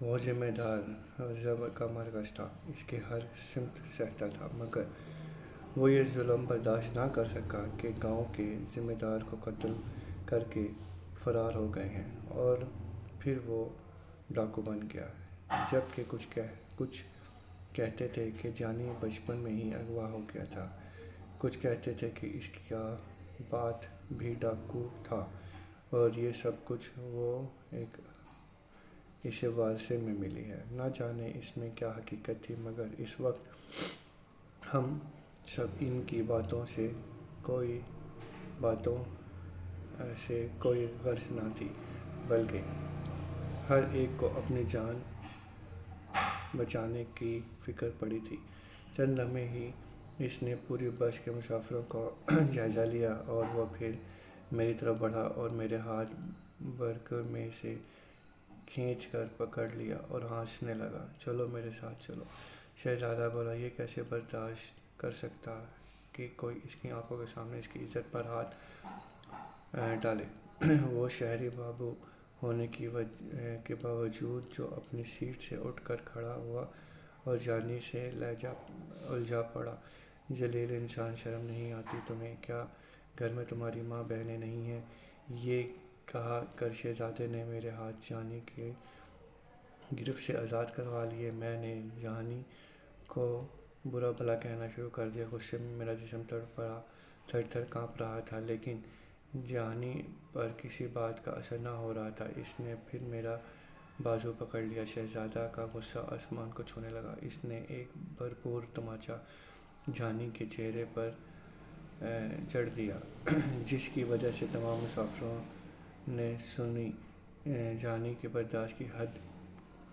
وہ ذمہ دار ضبط کا مرکز تھا، اس کے ہر سمت سہتا تھا، مگر وہ یہ ظلم برداشت نہ کر سکا کہ گاؤں کے ذمہ دار کو قتل کر کے فرار ہو گئے ہیں، اور پھر وہ ڈاکو بن گیا، جبکہ کچھ کہتے تھے کہ جانی بچپن میں ہی اغوا ہو گیا تھا، کچھ کہتے تھے کہ اس کا باپ بھی ڈاکو تھا، اور یہ سب کچھ وہ اسے وارثے میں ملی ہے۔ نہ جانے اس میں کیا حقیقت تھی، مگر اس وقت ہم سب ان کی باتوں سے کوئی غرض نہ تھی، بلکہ ہر ایک کو اپنی جان بچانے کی فکر پڑی تھی۔ چند لمحے ہی اس نے پوری بس کے مسافروں کا جائزہ لیا، اور وہ پھر میری طرف بڑھا اور میرے ہاتھ برقعے میں سے کھینچ کر پکڑ لیا اور ہنسنے لگا۔ "چلو میرے ساتھ چلو۔" شہزادہ بولا۔ یہ کیسے برداشت کر سکتا کہ کوئی اس کی آنکھوں کے سامنے اس کی عزت پر ہاتھ ڈالے، وہ شہری بابو ہونے کے باوجود جو اپنی سیٹ سے اٹھ کر کھڑا ہوا اور جانی سے الجھا پڑا۔ "ذلیل انسان، شرم نہیں آتی تمہیں؟ کیا گھر میں تمہاری ماں بہنیں نہیں ہیں؟" یہ کہا کر شہزادے نے میرے ہاتھ جانی کی گرفت سے آزاد کروا لیے۔ میں نے جانی کو برا بھلا کہنا شروع کر دیا۔ غصے میں میرا جسم تھر تھر کانپ رہا تھا، لیکن جانی پر کسی بات کا اثر نہ ہو رہا تھا۔ اس نے پھر میرا بازو پکڑ لیا۔ شہزادہ کا غصہ آسمان کو چھونے لگا۔ اس نے ایک بھرپور تماچا جانی کے چہرے پر جڑ دیا، جس کی وجہ سے تمام مسافروں نے سنی۔ جانی کی برداشت کی حد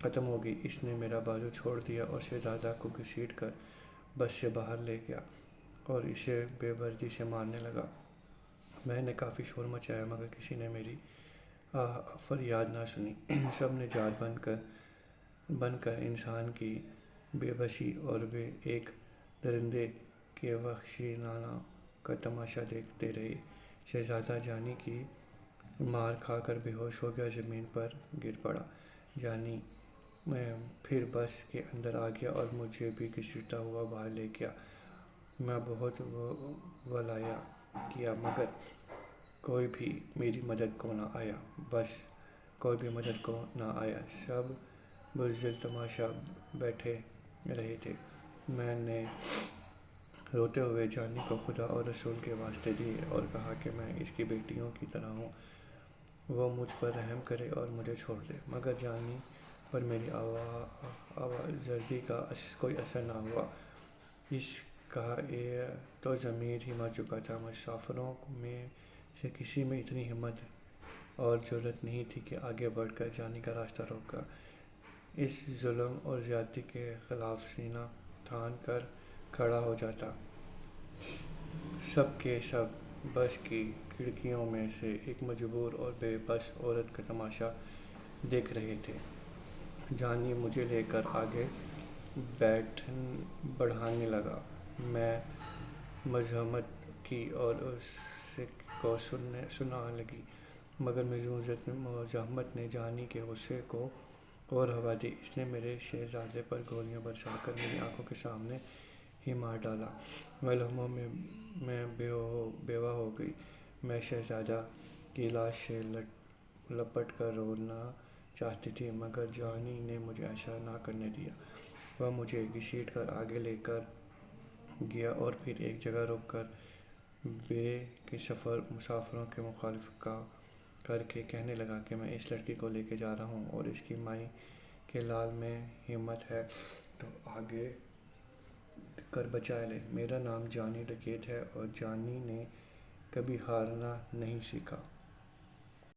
ختم ہو گئی۔ اس نے میرا بازو چھوڑ دیا اور شہزادہ کو گھسیٹ کر بس سے باہر لے گیا اور اسے بے دردی سے مارنے لگا۔ میں نے کافی شور مچایا، مگر کسی نے میری آہ فریاد نہ سنی۔ سب نے ذات بن کر انسان کی بے بسی اور ایک درندے کے وحشیانہ کا تماشا دیکھتے رہے۔ شہزادہ جانی کی مار کھا کر بے ہوش ہو گیا، زمین پر گر پڑا۔ جانی پھر بس کے اندر آ گیا اور مجھے بھی گھسیٹتا ہوا باہر لے گیا۔ میں بہت ولایا کیا، مگر کوئی بھی میری مدد کو نہ آیا۔ سب بزدل تماشا بیٹھے رہے تھے۔ میں نے روتے ہوئے جانی کو خدا اور رسول کے واسطے دیے اور کہا کہ میں اس کی بیٹیوں کی طرح ہوں، وہ مجھ پر رحم کرے اور مجھے چھوڑ دے۔ مگر جانی پر میری آوازردی کا کوئی اثر نہ ہوا۔ اس کا تو ضمیر ہی مر چکا تھا۔ مسافروں میں سے کسی میں اتنی ہمت اور جرأت نہیں تھی کہ آگے بڑھ کر جانی کا راستہ روکے، اس ظلم اور زیادتی کے خلاف سینہ تان کر کھڑا ہو جاتا۔ سب کے سب بس کی کھڑکیوں میں سے ایک مجبور اور بے بس عورت کا تماشا دیکھ رہے تھے۔ جانی مجھے لے کر آگے بڑھنے لگا۔ میں مزاحمت کی اور اس کو سننے لگی، مگر میری مزاحمت نے جانی کے غصے کو اور ہوا دی۔ اس نے میرے شہزادے پر گولیاں برسا کر میری آنکھوں کے سامنے ہی مار ڈالا۔ میں لمحوں میں بیوہ ہو گئی۔ میں شہزادہ کی لاش سے لپٹ کر رونا چاہتی تھی، مگر جانی نے مجھے ایسا نہ کرنے دیا۔ وہ مجھے گھسیٹ کر آگے لے کر گیا اور پھر ایک جگہ روک کر کے مسافروں کی مخالفت کر کے کہنے لگا کہ میں اس لڑکی کو لے کے جا رہا ہوں، اور اس کی مائی کے لال میں ہمت ہے تو آگے کر بچا لے۔ میرا نام جانی ڈکیت ہے، اور جانی نے کبھی ہارنا نہیں سیکھا۔